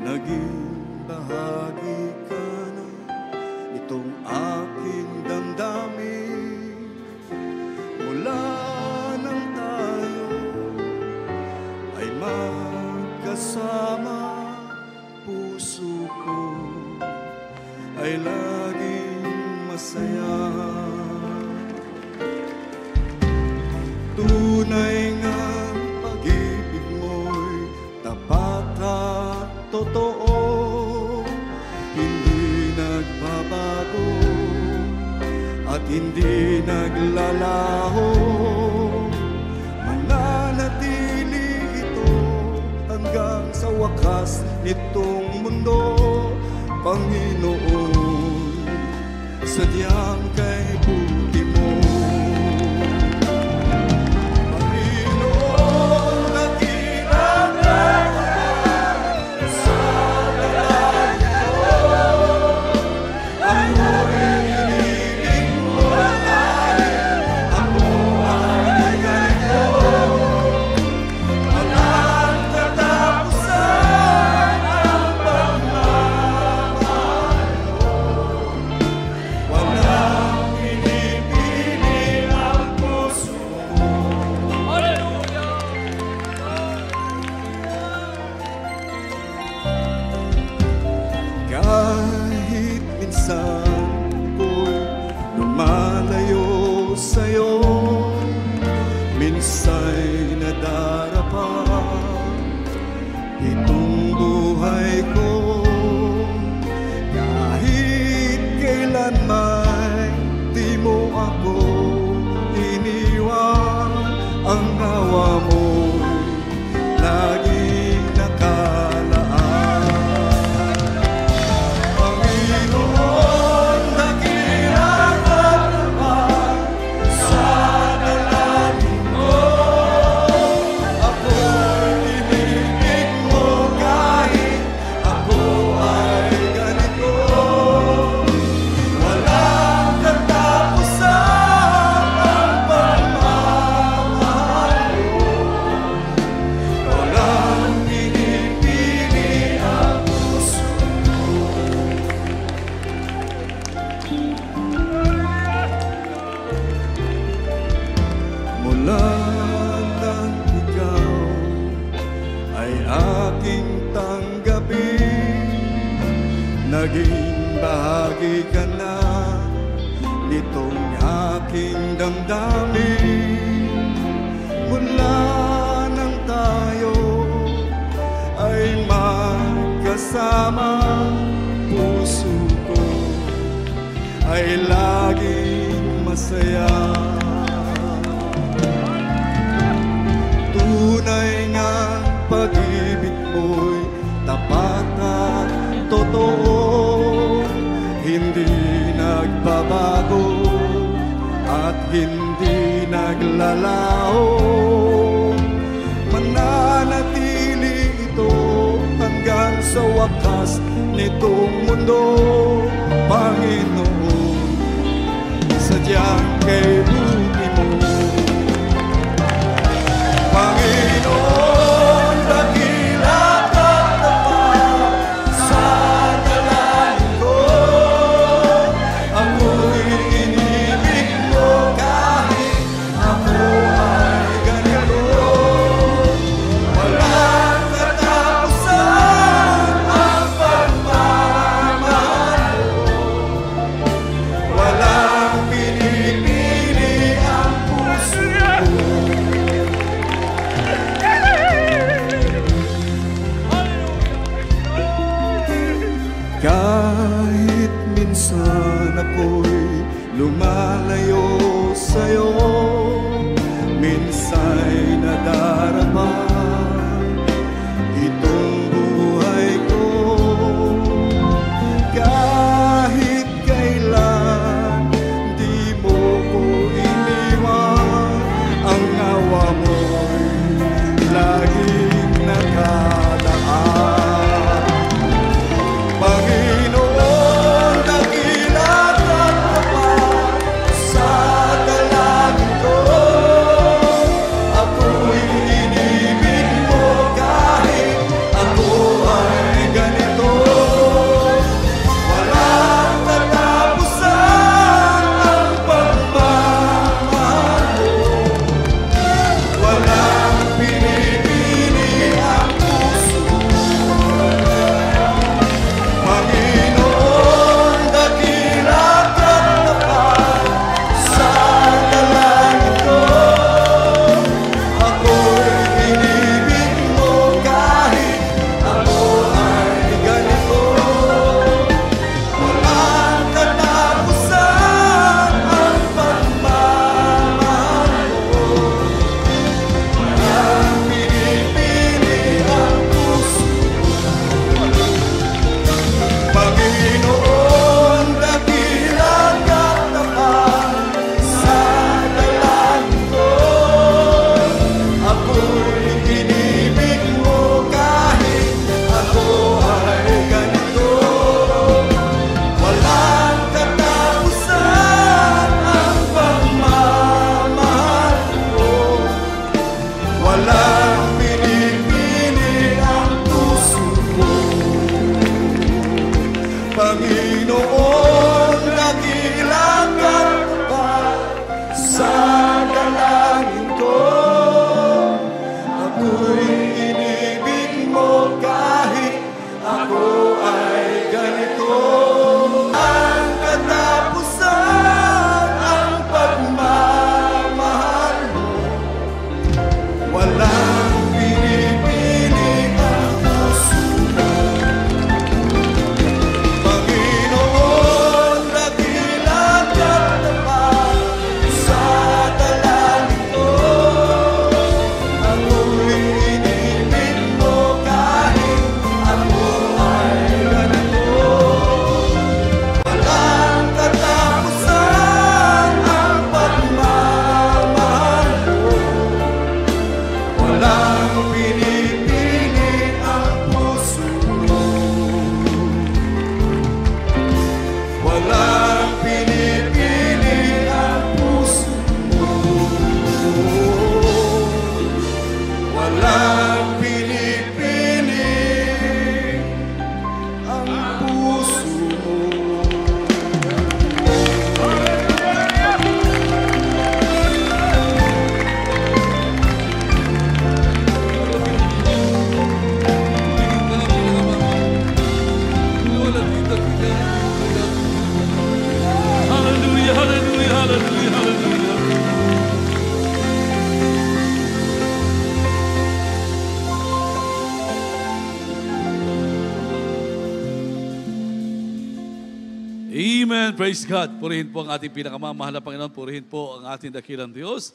Naging bahagi ka na itong aking damdamin. Mula nang tayo ay magkasama, puso ko ay laging masaya. Tunay nga pag-ibig mo'y tapat at totoo, hindi nagbabago at hindi naglalaho. Mananatili ito hanggang sa wakas nitong mundo, Panginoon, sadyang kay buti mo. Kahit minsan ko'y lumalayo sa'yo, minsa'y nadarapa itong buhay ko. Kahit kailan may di mo ako iniwan, ang awa mo'y laging nakalaan. Mula nang ikaw ay aking tanggapin, naging bahagi ka na nitong aking damdamin. Mula nang tayo ay magkasama, puso ko ay laging masaya. Tunay nga pag-ibig mo'y tapat at totoo, hindi nagbabago at hindi naglalaho. Mananatili ito hanggang sa wakas nitong mundo, Panginoon, sadyang kay buti mo. Panginoon, dakila ka tapat sa dalangin ko. Ako'y inibig mo kahit ako ay ganito. Walang katapusan ang pagmamahal mo. Walang pinipili ang puso ko. Kahit minsan ako'y lumalayo sa'yo, minsa'y nadarama itong buhay ko. Kahit kailan di mo ko iniwan, ang awa mo'y laging nakadaan. Panginoon, dakila ka tapat sa dalangin ko. Ako'y Panginoon, dakila ka pa sa dalangin ko. Ako'y inibig mo kahit ako ay ganito. Ang katapusan, ang pagmamahal mo, walang pinipili ang puso mo. Panginoon, dakila ka pa sa dalangin ko. Ako'y inibig mo kahit ako ay ganito. Walang katapusan ang pagmamahal mo, walang pinipili ang puso mo. Walang pinipili ang puso mo. Walang pinipili ang puso mo. Hallelujah, hallelujah, hallelujah, hallelujah. Amen. Praise God. Purihin po ang ating pinakamamahal na Panginoon. Purihin po ang ating dakilang Diyos.